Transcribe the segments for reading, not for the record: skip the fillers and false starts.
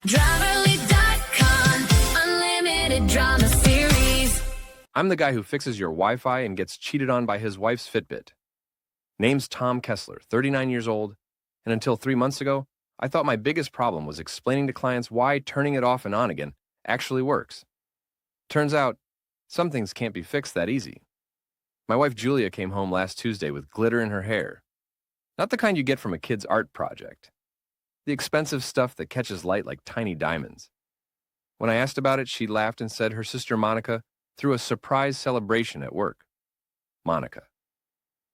Driverly.com, unlimited drama series. I'm the guy who fixes your Wi-Fi and gets cheated on by his wife's Fitbit. Name's Tom Kessler, 39 years old, and until 3 months ago, I thought my biggest problem was explaining to clients why turning it off and on again actually works. Turns out, some things can't be fixed that easy. My wife Julia came home last Tuesday with glitter in her hair. Not the kind you get from a kid's art project. The expensive stuff that catches light like tiny diamonds. When I asked about it, she laughed and said her sister Monica threw a surprise celebration at work. Monica.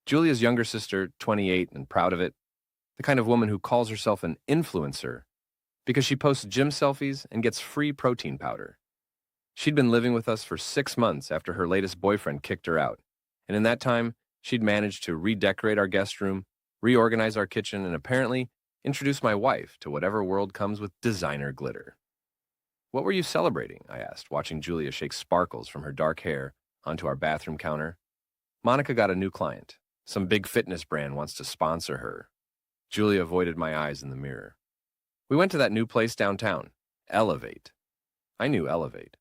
Julia's younger sister, 28 and proud of it, the kind of woman who calls herself an influencer because she posts gym selfies and gets free protein powder. She'd been living with us for 6 months after her latest boyfriend kicked her out, and in that time, she'd managed to redecorate our guest room, reorganize our kitchen, and apparently introduce my wife to whatever world comes with designer glitter. What were you celebrating? I asked, watching Julia shake sparkles from her dark hair onto our bathroom counter. Monica got a new client. Some big fitness brand wants to sponsor her. Julia avoided my eyes in the mirror. We went to that new place downtown, Elevate. I knew Elevate.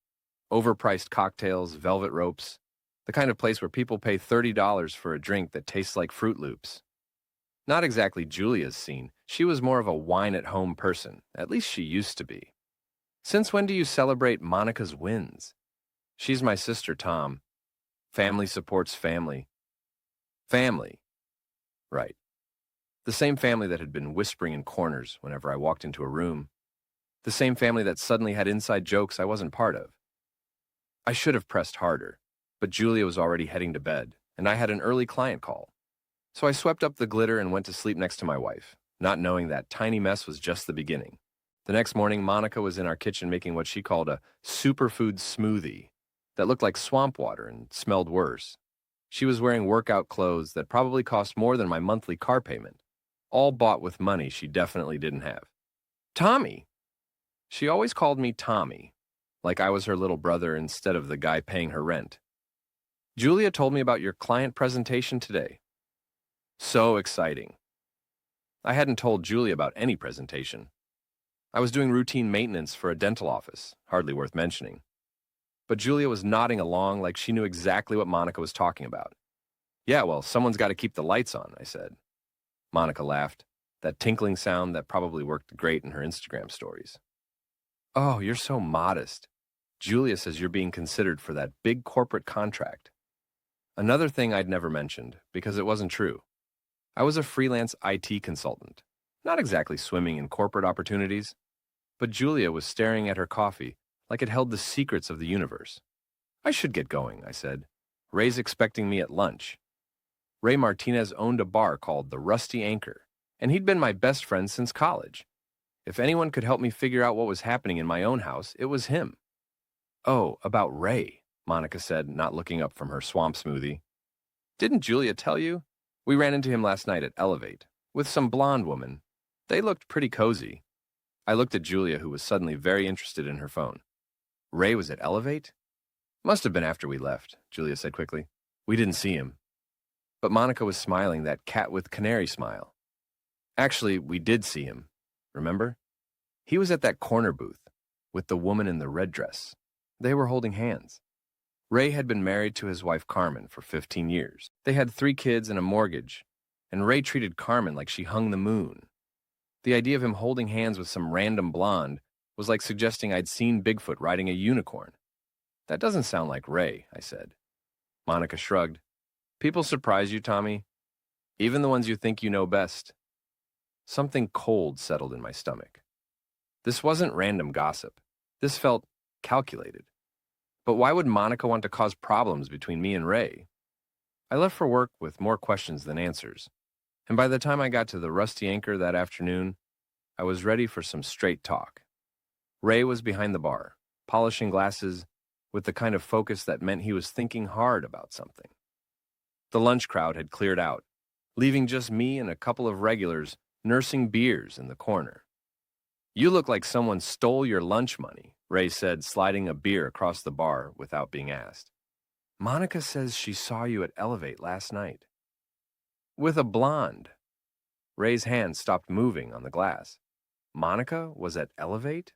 Overpriced cocktails, velvet ropes, the kind of place where people pay $30 for a drink that tastes like Fruit Loops. Not exactly Julia's scene. She was more of a wine-at-home person. At least she used to be. Since when do you celebrate Monica's wins? She's my sister, Tom. Family supports family. Family. Right. The same family that had been whispering in corners whenever I walked into a room. The same family that suddenly had inside jokes I wasn't part of. I should have pressed harder, but Julia was already heading to bed, and I had an early client call. So I swept up the glitter and went to sleep next to my wife, not knowing that tiny mess was just the beginning. The next morning, Monica was in our kitchen making what she called a superfood smoothie that looked like swamp water and smelled worse. She was wearing workout clothes that probably cost more than my monthly car payment, all bought with money she definitely didn't have. Tommy! She always called me Tommy, like I was her little brother instead of the guy paying her rent. Julia told me about your client presentation today. So exciting. I hadn't told Julia about any presentation. I was doing routine maintenance for a dental office, hardly worth mentioning. But Julia was nodding along like she knew exactly what Monica was talking about. Yeah, well, someone's got to keep the lights on, I said. Monica laughed, that tinkling sound that probably worked great in her Instagram stories. Oh, you're so modest. Julia says you're being considered for that big corporate contract. Another thing I'd never mentioned, because it wasn't true. I was a freelance IT consultant, not exactly swimming in corporate opportunities, but Julia was staring at her coffee like it held the secrets of the universe. I should get going, I said. Ray's expecting me at lunch. Ray Martinez owned a bar called the Rusty Anchor, and he'd been my best friend since college. If anyone could help me figure out what was happening in my own house, it was him. Oh, about Ray, Monica said, not looking up from her swamp smoothie. Didn't Julia tell you? We ran into him last night at Elevate, with some blonde woman. They looked pretty cozy. I looked at Julia, who was suddenly very interested in her phone. Ray was at Elevate? Must have been after we left, Julia said quickly. We didn't see him. But Monica was smiling that cat with canary smile. Actually, we did see him. Remember? He was at that corner booth, with the woman in the red dress. They were holding hands. Ray had been married to his wife Carmen for 15 years. They had 3 kids and a mortgage, and Ray treated Carmen like she hung the moon. The idea of him holding hands with some random blonde was like suggesting I'd seen Bigfoot riding a unicorn. That doesn't sound like Ray, I said. Monica shrugged. People surprise you, Tommy. Even the ones you think you know best. Something cold settled in my stomach. This wasn't random gossip. This felt calculated. But why would Monica want to cause problems between me and Ray? I left for work with more questions than answers, and by the time I got to the Rusty Anchor that afternoon, I was ready for some straight talk. Ray was behind the bar, polishing glasses with the kind of focus that meant he was thinking hard about something. The lunch crowd had cleared out, leaving just me and a couple of regulars nursing beers in the corner. You look like someone stole your lunch money, Ray said, sliding a beer across the bar without being asked. Monica says she saw you at Elevate last night. With a blonde. Ray's hand stopped moving on the glass. Monica was at Elevate?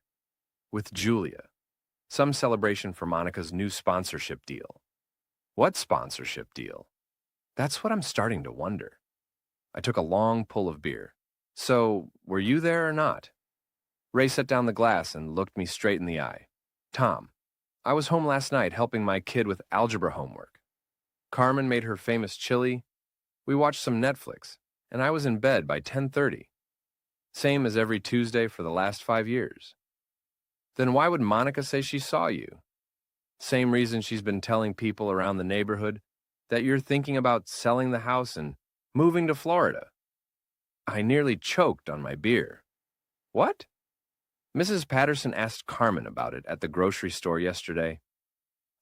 with Julia. Some celebration for Monica's new sponsorship deal. What sponsorship deal? That's what I'm starting to wonder. I took a long pull of beer. So, were you there or not? Ray set down the glass and looked me straight in the eye. Tom, I was home last night helping my kid with algebra homework. Carmen made her famous chili. We watched some Netflix, and I was in bed by 10:30. Same as every Tuesday for the last 5 years. Then why would Monica say she saw you? Same reason she's been telling people around the neighborhood that you're thinking about selling the house and moving to Florida. I nearly choked on my beer. What? Mrs. Patterson asked Carmen about it at the grocery store yesterday.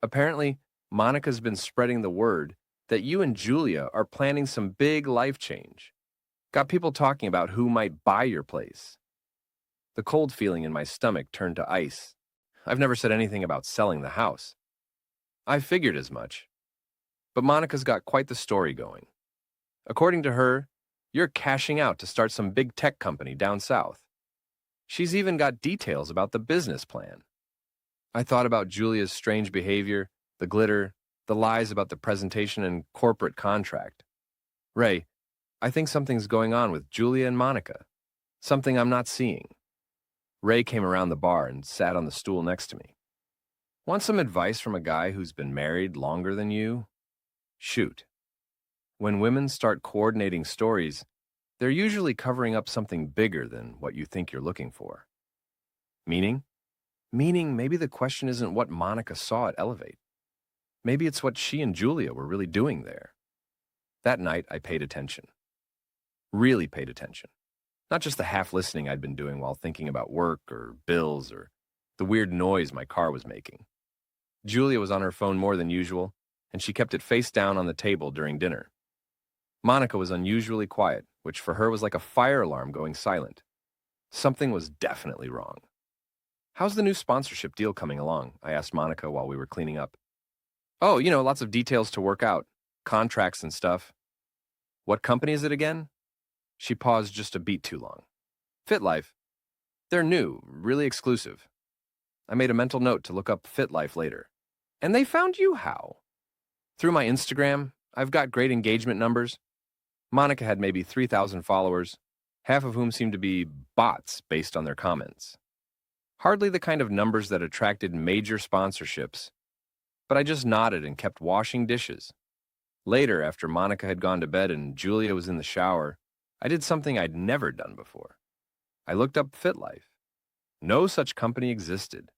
Apparently, Monica's been spreading the word that you and Julia are planning some big life change. Got people talking about who might buy your place. The cold feeling in my stomach turned to ice. I've never said anything about selling the house. I figured as much. But Monica's got quite the story going. According to her, you're cashing out to start some big tech company down south. She's even got details about the business plan. I thought about Julia's strange behavior, the glitter, the lies about the presentation and corporate contract. Ray, I think something's going on with Julia and Monica. Something I'm not seeing. Ray came around the bar and sat on the stool next to me. Want some advice from a guy who's been married longer than you? Shoot. When women start coordinating stories, they're usually covering up something bigger than what you think you're looking for. Meaning? Meaning maybe the question isn't what Monica saw at Elevate. Maybe it's what she and Julia were really doing there. That night, I paid attention. Really paid attention. Not just the half listening I'd been doing while thinking about work or bills or the weird noise my car was making. Julia was on her phone more than usual, and she kept it face down on the table during dinner. Monica was unusually quiet, which for her was like a fire alarm going silent. Something was definitely wrong. How's the new sponsorship deal coming along? I asked Monica while we were cleaning up. Oh, lots of details to work out, contracts and stuff. What company is it again? She paused just a beat too long. FitLife. They're new, really exclusive. I made a mental note to look up FitLife later. And they found you how? Through my Instagram, I've got great engagement numbers. Monica had maybe 3,000 followers, half of whom seemed to be bots based on their comments. Hardly the kind of numbers that attracted major sponsorships. But I just nodded and kept washing dishes. Later, after Monica had gone to bed and Julia was in the shower, I did something I'd never done before. I looked up FitLife. No such company existed.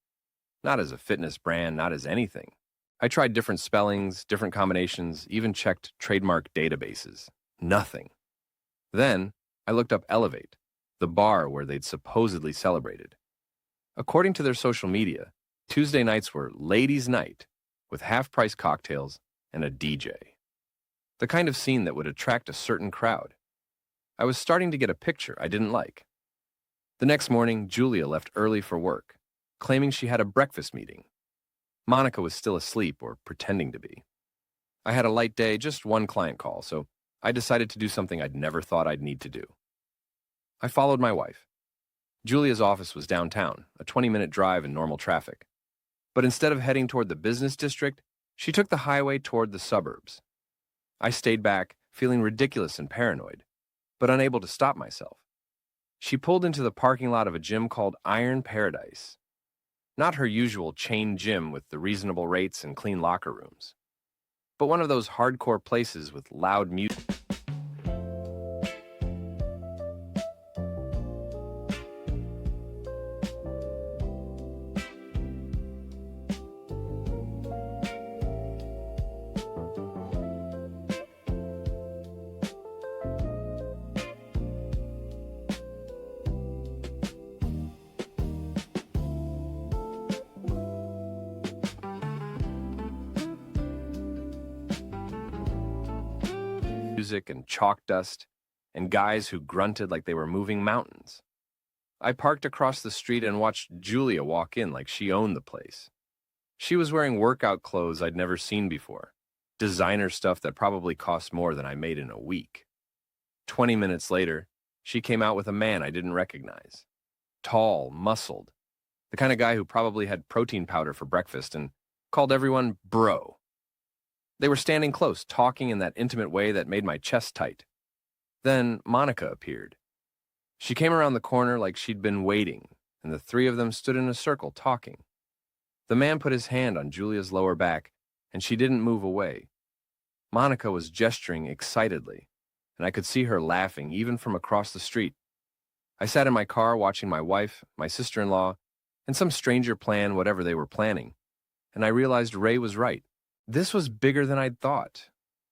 Not as a fitness brand, not as anything. I tried different spellings, different combinations, even checked trademark databases. Nothing. Then, I looked up Elevate, the bar where they'd supposedly celebrated. According to their social media, Tuesday nights were ladies' night, with half-price cocktails and a DJ. The kind of scene that would attract a certain crowd. I was starting to get a picture I didn't like. The next morning, Julia left early for work, claiming she had a breakfast meeting. Monica was still asleep or pretending to be. I had a light day, just one client call, so I decided to do something I'd never thought I'd need to do. I followed my wife. Julia's office was downtown, a 20-minute drive in normal traffic. But instead of heading toward the business district, she took the highway toward the suburbs. I stayed back, feeling ridiculous and paranoid, but unable to stop myself. She pulled into the parking lot of a gym called Iron Paradise. Not her usual chain gym with the reasonable rates and clean locker rooms, but one of those hardcore places with loud music. Music and chalk dust, and guys who grunted like they were moving mountains. I parked across the street and watched Julia walk in like she owned the place. She was wearing workout clothes I'd never seen before, designer stuff that probably cost more than I made in a week. 20 minutes later, she came out with a man I didn't recognize. Tall, muscled. The kind of guy who probably had protein powder for breakfast and called everyone bro. They were standing close, talking in that intimate way that made my chest tight. Then Monica appeared. She came around the corner like she'd been waiting, and the three of them stood in a circle talking. The man put his hand on Julia's lower back, and she didn't move away. Monica was gesturing excitedly, and I could see her laughing even from across the street. I sat in my car watching my wife, my sister-in-law, and some stranger plan whatever they were planning, and I realized Ray was right. This was bigger than I'd thought.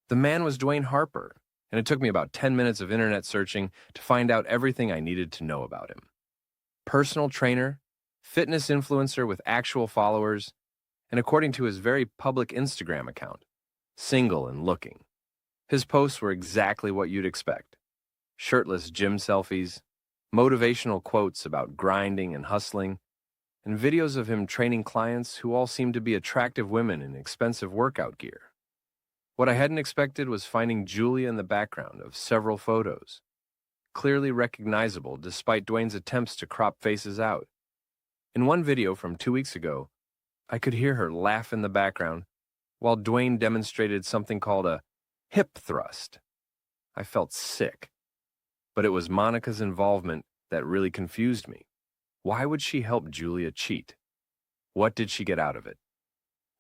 The man was Dwayne Harper, and it took me about 10 minutes of internet searching to find out everything I needed to know about him. Personal trainer, fitness influencer with actual followers, and according to his very public Instagram account, single and looking. His posts were exactly what you'd expect. Shirtless gym selfies, motivational quotes about grinding and hustling, and videos of him training clients who all seemed to be attractive women in expensive workout gear. What I hadn't expected was finding Julia in the background of several photos, clearly recognizable despite Dwayne's attempts to crop faces out. In one video from 2 weeks ago, I could hear her laugh in the background while Dwayne demonstrated something called a hip thrust. I felt sick, but it was Monica's involvement that really confused me. Why would she help Julia cheat? What did she get out of it?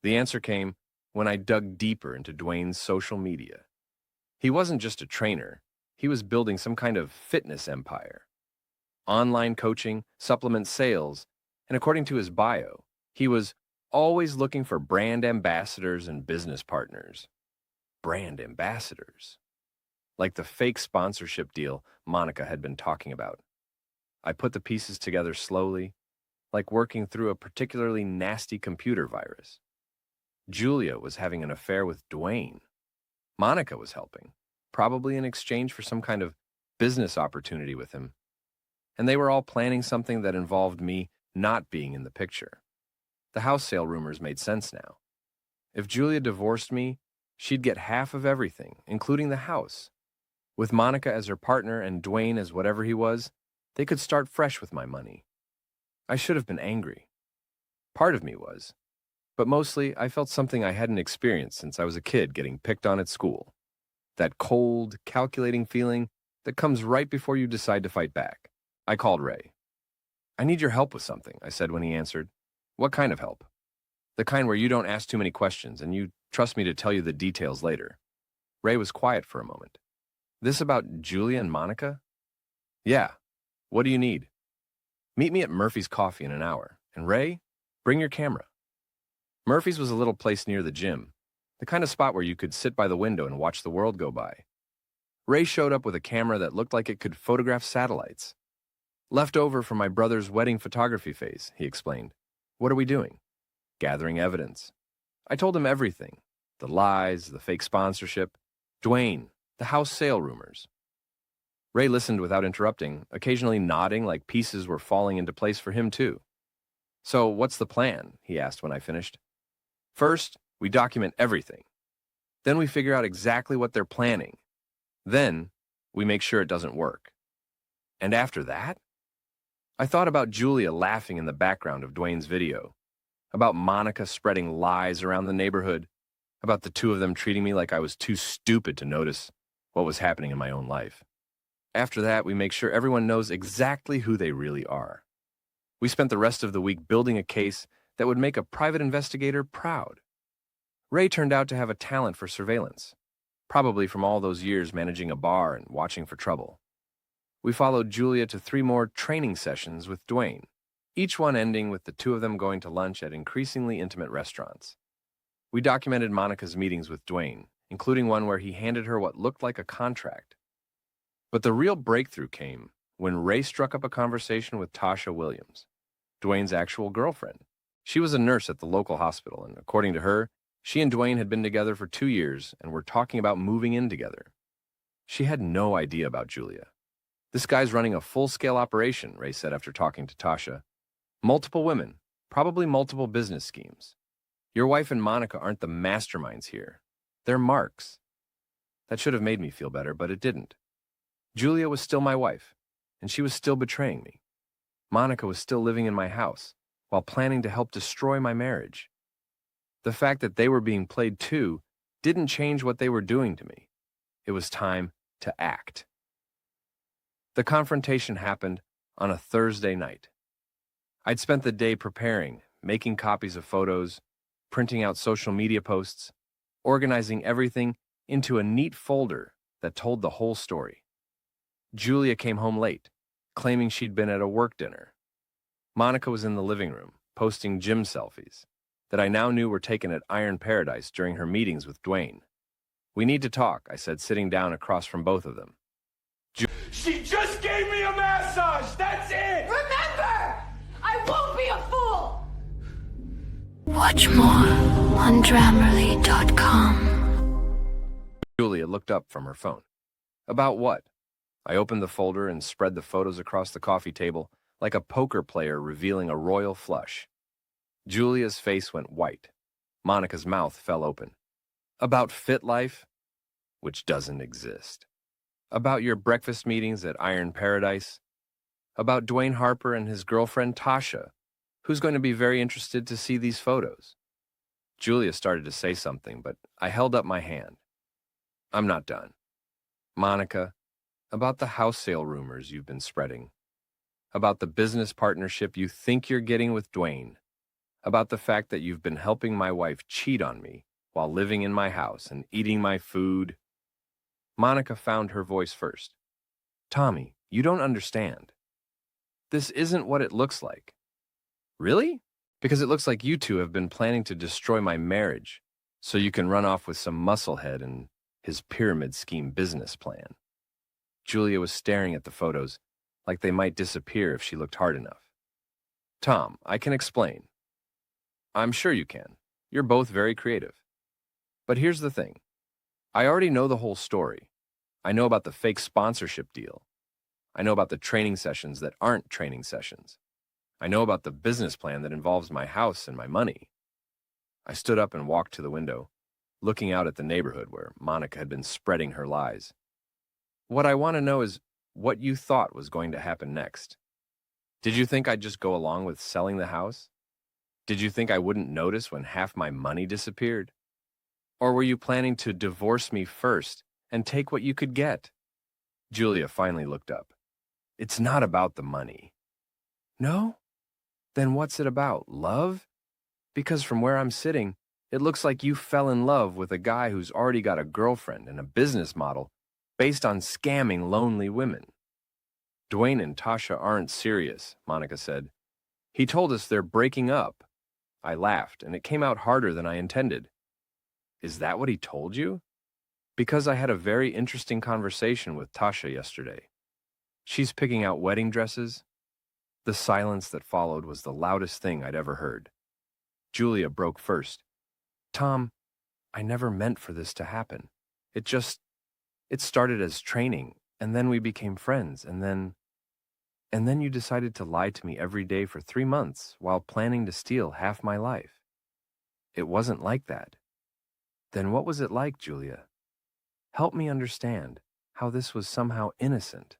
The answer came when I dug deeper into Dwayne's social media. He wasn't just a trainer, he was building some kind of fitness empire. Online coaching, supplement sales, and according to his bio, he was always looking for brand ambassadors and business partners. Brand ambassadors. Like the fake sponsorship deal Monica had been talking about. I put the pieces together slowly, like working through a particularly nasty computer virus. Julia was having an affair with Dwayne. Monica was helping, probably in exchange for some kind of business opportunity with him. And they were all planning something that involved me not being in the picture. The house sale rumors made sense now. If Julia divorced me, she'd get half of everything, including the house. With Monica as her partner and Dwayne as whatever he was, they could start fresh with my money. I should have been angry. Part of me was. But mostly, I felt something I hadn't experienced since I was a kid getting picked on at school. That cold, calculating feeling that comes right before you decide to fight back. I called Ray. "I need your help with something," I said when he answered. "What kind of help?" "The kind where you don't ask too many questions and you trust me to tell you the details later." Ray was quiet for a moment. "This about Julia and Monica?" "Yeah. What do you need?" "Meet me at Murphy's Coffee in an hour. And Ray, bring your camera." Murphy's was a little place near the gym, the kind of spot where you could sit by the window and watch the world go by. Ray showed up with a camera that looked like it could photograph satellites. "Left over from my brother's wedding photography phase," he explained. "What are we doing?" "Gathering evidence." I told him everything. The lies, the fake sponsorship, Dwayne, the house sale rumors. Ray listened without interrupting, occasionally nodding like pieces were falling into place for him too. "So what's the plan?" he asked when I finished. "First, we document everything. Then we figure out exactly what they're planning. Then, we make sure it doesn't work. And after that?" I thought about Julia laughing in the background of Dwayne's video, about Monica spreading lies around the neighborhood, about the two of them treating me like I was too stupid to notice what was happening in my own life. After that, we make sure everyone knows exactly who they really are. We spent the rest of the week building a case that would make a private investigator proud. Ray turned out to have a talent for surveillance, probably from all those years managing a bar and watching for trouble. We followed Julia to 3 more training sessions with Dwayne, each one ending with the two of them going to lunch at increasingly intimate restaurants. We documented Monica's meetings with Dwayne, including one where he handed her what looked like a contract. But the real breakthrough came when Ray struck up a conversation with Tasha Williams, Dwayne's actual girlfriend. She was a nurse at the local hospital, and according to her, she and Dwayne had been together for 2 years and were talking about moving in together. She had no idea about Julia. "This guy's running a full-scale operation," Ray said after talking to Tasha. "Multiple women, probably multiple business schemes. Your wife and Monica aren't the masterminds here. They're marks." That should have made me feel better, but it didn't. Julia was still my wife, and she was still betraying me. Monica was still living in my house, while planning to help destroy my marriage. The fact that they were being played too didn't change what they were doing to me. It was time to act. The confrontation happened on a Thursday night. I'd spent the day preparing, making copies of photos, printing out social media posts, organizing everything into a neat folder that told the whole story. Julia came home late, claiming she'd been at a work dinner. Monica was in the living room, posting gym selfies that I now knew were taken at Iron Paradise during her meetings with Dwayne. "We need to talk," I said, sitting down across from both of them. She just gave me a massage! That's it! Remember, I won't be a fool! Watch more on Grammarly.com. Julia looked up from her phone. "About what?" I opened the folder and spread the photos across the coffee table like a poker player revealing a royal flush. Julia's face went white. Monica's mouth fell open. "About Fit Life, which doesn't exist. About your breakfast meetings at Iron Paradise. About Dwayne Harper and his girlfriend Tasha, who's going to be very interested to see these photos." Julia started to say something, but I held up my hand. "I'm not done. Monica, about the house sale rumors you've been spreading. About the business partnership you think you're getting with Dwayne. About the fact that you've been helping my wife cheat on me while living in my house and eating my food." Monica found her voice first. "Tommy, you don't understand. This isn't what it looks like." "Really? Because it looks like you two have been planning to destroy my marriage so you can run off with some musclehead and his pyramid scheme business plan." Julia was staring at the photos like they might disappear if she looked hard enough. "Tom, I can explain." "I'm sure you can. You're both very creative. But here's the thing. I already know the whole story. I know about the fake sponsorship deal. I know about the training sessions that aren't training sessions. I know about the business plan that involves my house and my money." I stood up and walked to the window, looking out at the neighborhood where Monica had been spreading her lies. "What I want to know is what you thought was going to happen next. Did you think I'd just go along with selling the house? Did you think I wouldn't notice when half my money disappeared? Or were you planning to divorce me first and take what you could get?" Julia finally looked up. "It's not about the money." "No? Then what's it about? Love? Because from where I'm sitting, it looks like you fell in love with a guy who's already got a girlfriend and a business model based on scamming lonely women." "Dwayne and Tasha aren't serious," Monica said. "He told us they're breaking up." I laughed, and it came out harder than I intended. "Is that what he told you?" "Because I had a very interesting conversation with Tasha yesterday. She's picking out wedding dresses." The silence that followed was the loudest thing I'd ever heard. Julia broke first. "Tom, I never meant for this to happen. It started as training, and then we became friends, and then you decided to lie to me every day for 3 months while planning to steal half my life. It wasn't like that." "Then what was it like, Julia? Help me understand how this was somehow innocent."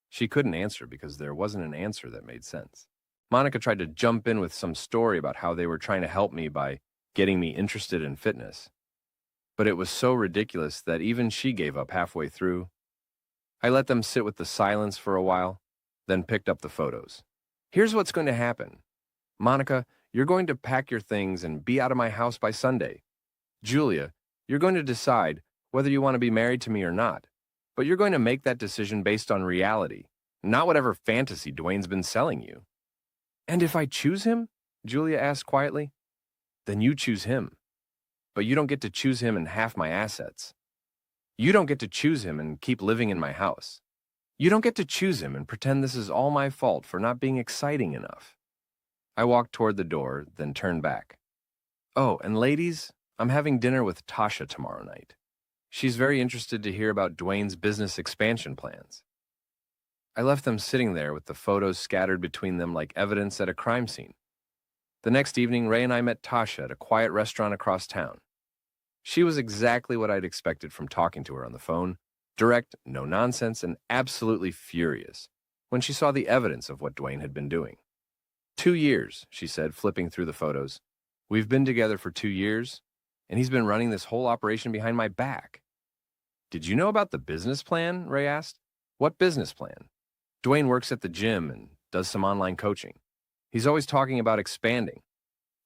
She couldn't answer because there wasn't an answer that made sense. Monica tried to jump in with some story about how they were trying to help me by getting me interested in fitness. But it was so ridiculous that even she gave up halfway through. I let them sit with the silence for a while, then picked up the photos. "Here's what's going to happen. Monica, you're going to pack your things and be out of my house by Sunday. Julia, you're going to decide whether you want to be married to me or not, but you're going to make that decision based on reality, not whatever fantasy Dwayne's been selling you." "And if I choose him?" Julia asked quietly. "Then you choose him. But you don't get to choose him and half my assets. You don't get to choose him and keep living in my house. You don't get to choose him and pretend this is all my fault for not being exciting enough." I walked toward the door, then turned back. "Oh, and ladies, I'm having dinner with Tasha tomorrow night. She's very interested to hear about Dwayne's business expansion plans." I left them sitting there with the photos scattered between them like evidence at a crime scene. The next evening, Ray and I met Tasha at a quiet restaurant across town. She was exactly what I'd expected from talking to her on the phone: direct, no nonsense, and absolutely furious when she saw the evidence of what Dwayne had been doing. 2 years, she said, flipping through the photos. We've been together for 2 years, and he's been running this whole operation behind my back. Did you know about the business plan? Ray asked. What business plan? Dwayne works at the gym and does some online coaching. He's always talking about expanding,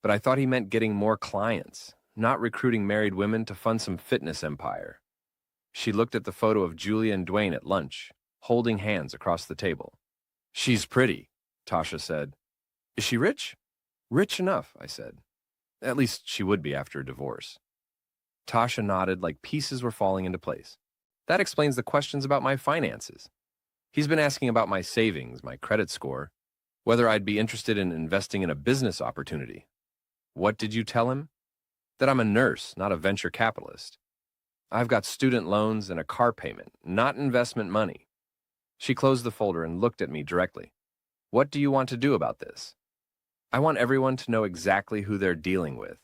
but I thought he meant getting more clients, not recruiting married women to fund some fitness empire. She looked at the photo of Julia and Dwayne at lunch, holding hands across the table. She's pretty, Tasha said. Is she rich? Rich enough, I said. At least she would be after a divorce. Tasha nodded like pieces were falling into place. That explains the questions about my finances. He's been asking about my savings, my credit score, whether I'd be interested in investing in a business opportunity. What did you tell him? That I'm a nurse, not a venture capitalist. I've got student loans and a car payment, not investment money. She closed the folder and looked at me directly. What do you want to do about this? I want everyone to know exactly who they're dealing with.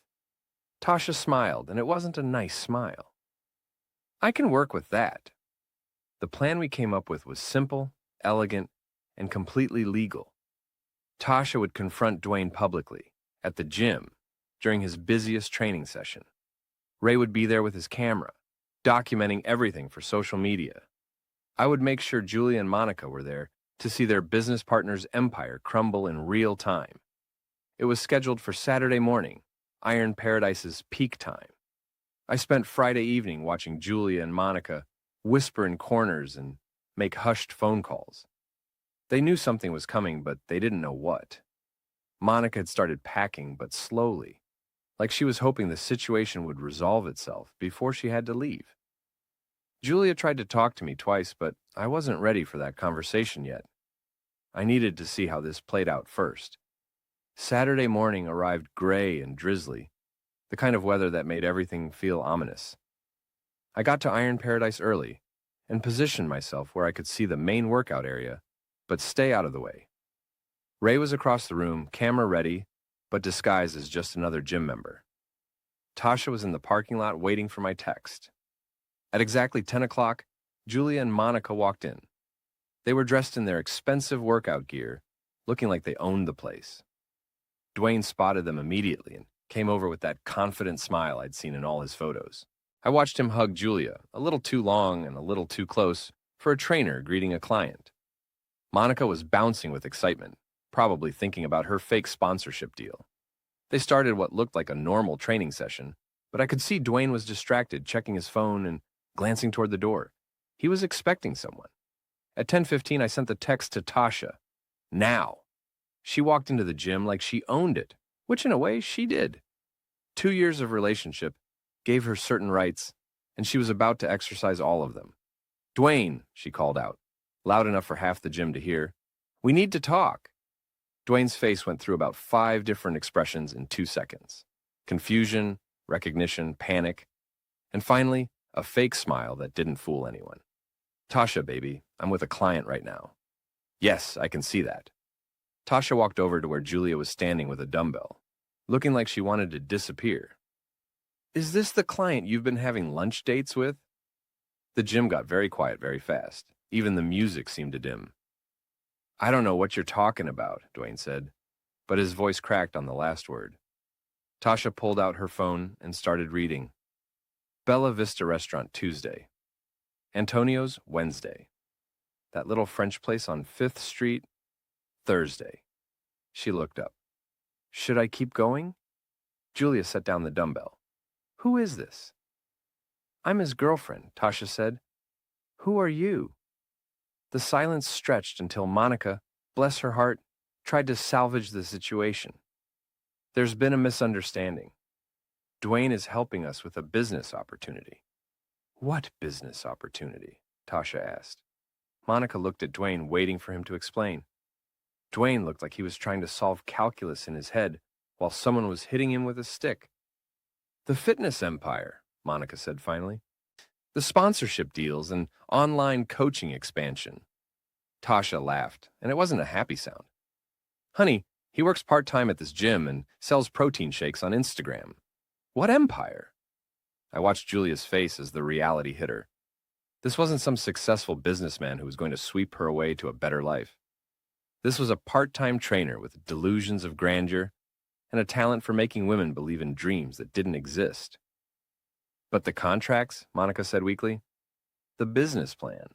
Tasha smiled, and it wasn't a nice smile. I can work with that. The plan we came up with was simple, elegant, and completely legal. Tasha would confront Dwayne publicly, at the gym, during his busiest training session. Ray would be there with his camera, documenting everything for social media. I would make sure Julia and Monica were there to see their business partner's empire crumble in real time. It was scheduled for Saturday morning, Iron Paradise's peak time. I spent Friday evening watching Julia and Monica whisper in corners and make hushed phone calls. They knew something was coming, but they didn't know what. Monica had started packing, but slowly, like she was hoping the situation would resolve itself before she had to leave. Julia tried to talk to me twice, but I wasn't ready for that conversation yet. I needed to see how this played out first. Saturday morning arrived gray and drizzly, the kind of weather that made everything feel ominous. I got to Iron Paradise early and positioned myself where I could see the main workout area, but stay out of the way. Ray was across the room, camera ready, but disguised as just another gym member. Tasha was in the parking lot waiting for my text. At exactly 10 o'clock, Julia and Monica walked in. They were dressed in their expensive workout gear, looking like they owned the place. Dwayne spotted them immediately and came over with that confident smile I'd seen in all his photos. I watched him hug Julia, a little too long and a little too close for a trainer greeting a client. Monica was bouncing with excitement, probably thinking about her fake sponsorship deal. They started what looked like a normal training session, but I could see Dwayne was distracted, checking his phone and glancing toward the door. He was expecting someone. At 10:15, I sent the text to Tasha. Now. She walked into the gym like she owned it, which in a way she did. 2 years of relationship gave her certain rights, and she was about to exercise all of them. Dwayne, she called out, loud enough for half the gym to hear. We need to talk. Dwayne's face went through about 5 different expressions in 2 seconds. Confusion, recognition, panic, and finally, a fake smile that didn't fool anyone. Tasha, baby, I'm with a client right now. Yes, I can see that. Tasha walked over to where Julia was standing with a dumbbell, looking like she wanted to disappear. Is this the client you've been having lunch dates with? The gym got very quiet very fast. Even the music seemed to dim. I don't know what you're talking about, Dwayne said, but his voice cracked on the last word. Tasha pulled out her phone and started reading. Bella Vista Restaurant Tuesday. Antonio's Wednesday. That little French place on 5th Street Thursday. She looked up. Should I keep going? Julia set down the dumbbell. Who is this? I'm his girlfriend, Tasha said. Who are you? The silence stretched until Monica, bless her heart, tried to salvage the situation. There's been a misunderstanding. Dwayne is helping us with a business opportunity. What business opportunity? Tasha asked. Monica looked at Dwayne, waiting for him to explain. Dwayne looked like he was trying to solve calculus in his head while someone was hitting him with a stick. The fitness empire, Monica said finally. The sponsorship deals and online coaching expansion. Tasha laughed, and it wasn't a happy sound. Honey, he works part-time at this gym and sells protein shakes on Instagram. What empire? I watched Julia's face as the reality hit her. This wasn't some successful businessman who was going to sweep her away to a better life. This was a part-time trainer with delusions of grandeur and a talent for making women believe in dreams that didn't exist. But the contracts, Monica said weakly. The business plan.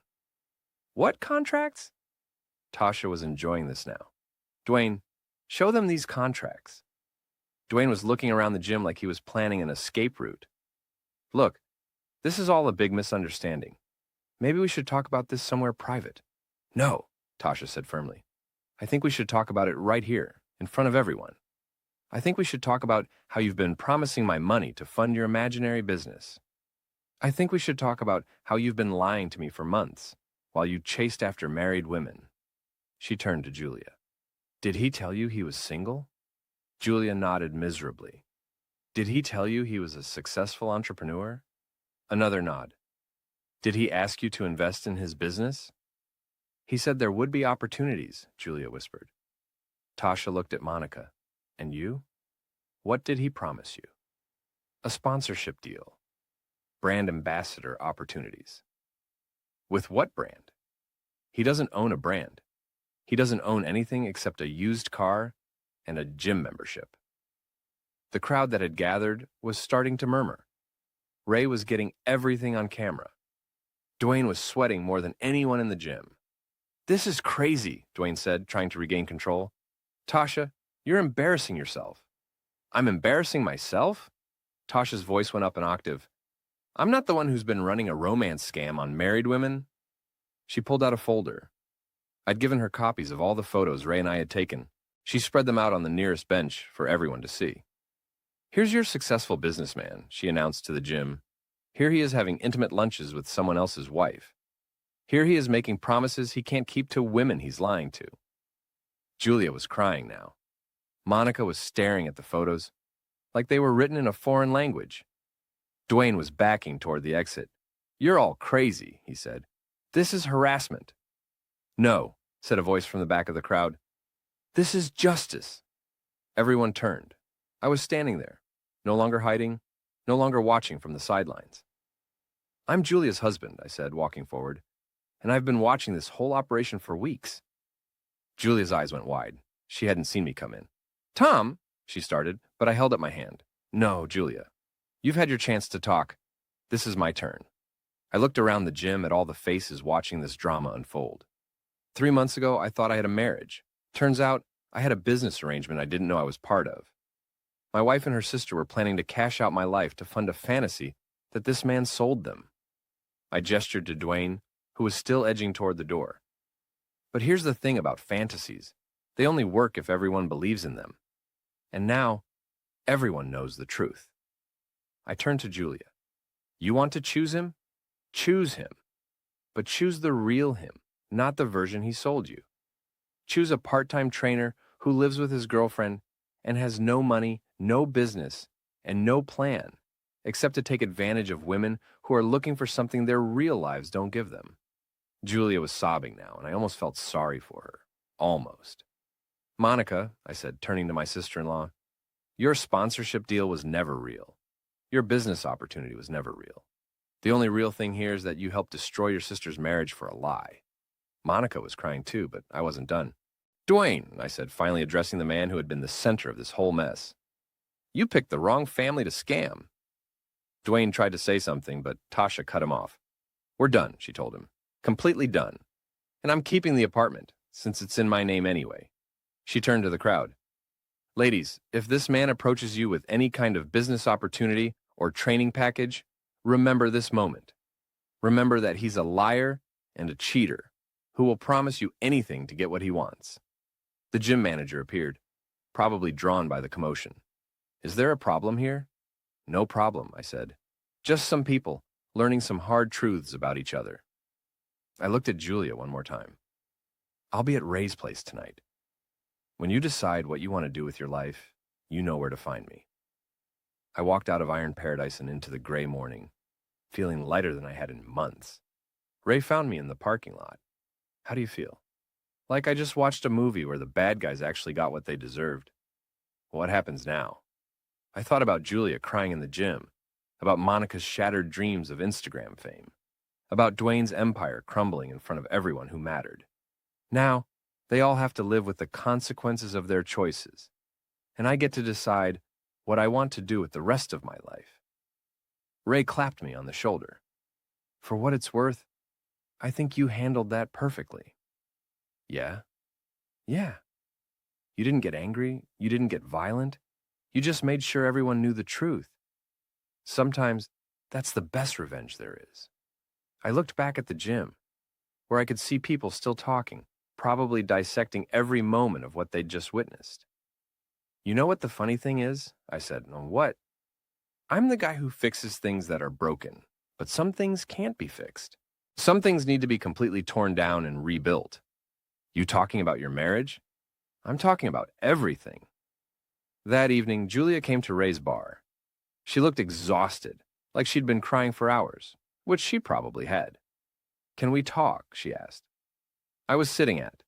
What contracts? Tasha was enjoying this now. Dwayne, show them these contracts. Dwayne was looking around the gym like he was planning an escape route. Look, this is all a big misunderstanding. Maybe we should talk about this somewhere private. No, Tasha said firmly. I think we should talk about it right here, in front of everyone. I think we should talk about how you've been promising my money to fund your imaginary business. I think we should talk about how you've been lying to me for months while you chased after married women. She turned to Julia. Did he tell you he was single? Julia nodded miserably. Did he tell you he was a successful entrepreneur? Another nod. Did he ask you to invest in his business? He said there would be opportunities, Julia whispered. Tasha looked at Monica. And you? What did he promise you? A sponsorship deal. Brand ambassador opportunities. With what brand? He doesn't own a brand. He doesn't own anything except a used car and a gym membership. The crowd that had gathered was starting to murmur. Ray was getting everything on camera. Dwayne was sweating more than anyone in the gym. This is crazy, Dwayne said, trying to regain control. Tasha, you're embarrassing yourself. I'm embarrassing myself? Tasha's voice went up an octave. I'm not the one who's been running a romance scam on married women. She pulled out a folder. I'd given her copies of all the photos Ray and I had taken. She spread them out on the nearest bench for everyone to see. Here's your successful businessman, she announced to the gym. Here he is having intimate lunches with someone else's wife. Here he is making promises he can't keep to women he's lying to. Julia was crying now. Monica was staring at the photos like they were written in a foreign language. Dwayne was backing toward the exit. You're all crazy, he said. This is harassment. No, said a voice from the back of the crowd. This is justice. Everyone turned. I was standing there, no longer hiding, no longer watching from the sidelines. I'm Julia's husband, I said, walking forward, and I've been watching this whole operation for weeks. Julia's eyes went wide. She hadn't seen me come in. Tom, she started, but I held up my hand. No, Julia. You've had your chance to talk. This is my turn. I looked around the gym at all the faces watching this drama unfold. 3 months ago, I thought I had a marriage. Turns out, I had a business arrangement I didn't know I was part of. My wife and her sister were planning to cash out my life to fund a fantasy that this man sold them. I gestured to Dwayne, who was still edging toward the door. But here's the thing about fantasies. They only work if everyone believes in them. And now, everyone knows the truth. I turned to Julia. You want to choose him? Choose him. But choose the real him, not the version he sold you. Choose a part-time trainer who lives with his girlfriend and has no money, no business, and no plan, except to take advantage of women who are looking for something their real lives don't give them. Julia was sobbing now, and I almost felt sorry for her. Almost. Monica, I said, turning to my sister-in-law, your sponsorship deal was never real. Your business opportunity was never real. The only real thing here is that you helped destroy your sister's marriage for a lie. Monica was crying too, but I wasn't done. Dwayne, I said, finally addressing the man who had been the center of this whole mess. You picked the wrong family to scam. Dwayne tried to say something, but Tasha cut him off. We're done, she told him. Completely done. And I'm keeping the apartment, since it's in my name anyway. She turned to the crowd. Ladies, if this man approaches you with any kind of business opportunity or training package, remember this moment. Remember that he's a liar and a cheater who will promise you anything to get what he wants. The gym manager appeared, probably drawn by the commotion. Is there a problem here? No problem, I said. Just some people learning some hard truths about each other. I looked at Julia one more time. I'll be at Ray's place tonight. When you decide what you want to do with your life, you know where to find me. I walked out of Iron Paradise and into the gray morning, feeling lighter than I had in months. Ray found me in the parking lot. How do you feel? Like I just watched a movie where the bad guys actually got what they deserved. What happens now? I thought about Julia crying in the gym, about Monica's shattered dreams of Instagram fame, about Dwayne's empire crumbling in front of everyone who mattered. Now, They all have to live with the consequences of their choices, and I get to decide what I want to do with the rest of my life. Ray clapped me on the shoulder. For what it's worth, I think you handled that perfectly. Yeah? Yeah. You didn't get angry. You didn't get violent. You just made sure everyone knew the truth. Sometimes that's the best revenge there is. I looked back at the gym, where I could see people still talking, probably dissecting every moment of what they'd just witnessed. You know what the funny thing is? I said. What? I'm the guy who fixes things that are broken, but some things can't be fixed. Some things need to be completely torn down and rebuilt. You talking about your marriage? I'm talking about everything. That evening, Julia came to Ray's bar. She looked exhausted, like she'd been crying for hours, which she probably had. Can we talk? She asked. I was sitting at,